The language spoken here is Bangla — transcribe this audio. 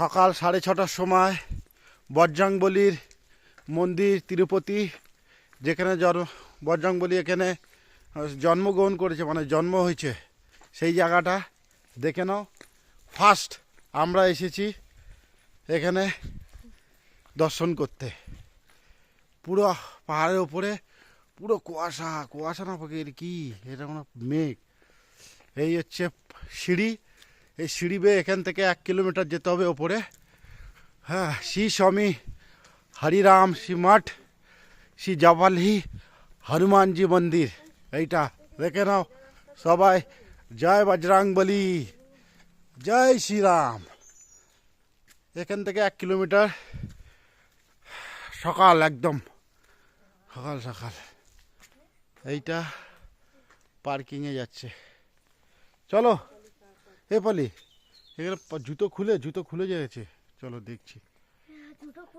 সকাল 6:30টার সময় বজরংবলীর মন্দির তিরুপতি, যেখানে বজরংবলী এখানে জন্মগ্রহণ করেছে, মানে জন্ম হয়েছে, সেই জায়গাটা দেখে নাও। ফার্স্ট আমরা এসেছি এখানে দর্শন করতে। পুরো পাহাড়ের ওপরে পুরো কুয়াশা, কুয়াশা না পাখি কি এটা কোনো মেঘ। এই হচ্ছে সিঁড়ি, এই সিঁড়ি বেয়ে এখান থেকে 1 কিলোমিটার যেতে হবে ওপরে। হ্যাঁ, শ্রী স্বামী হরিরাম শ্রী মঠ, শ্রী জবালহি হনুমানজি মন্দির, এইটা দেখে নাও সবাই। জয় বজরংবলী, জয় শ্রীরাম। এখান থেকে 1 কিলোমিটার, সকাল একদম সকাল সকাল। এইটা পার্কিংয়ে যাচ্ছে। চলো এ পালি, এখানে জুতো খুলে গেছে, চলো দেখছি।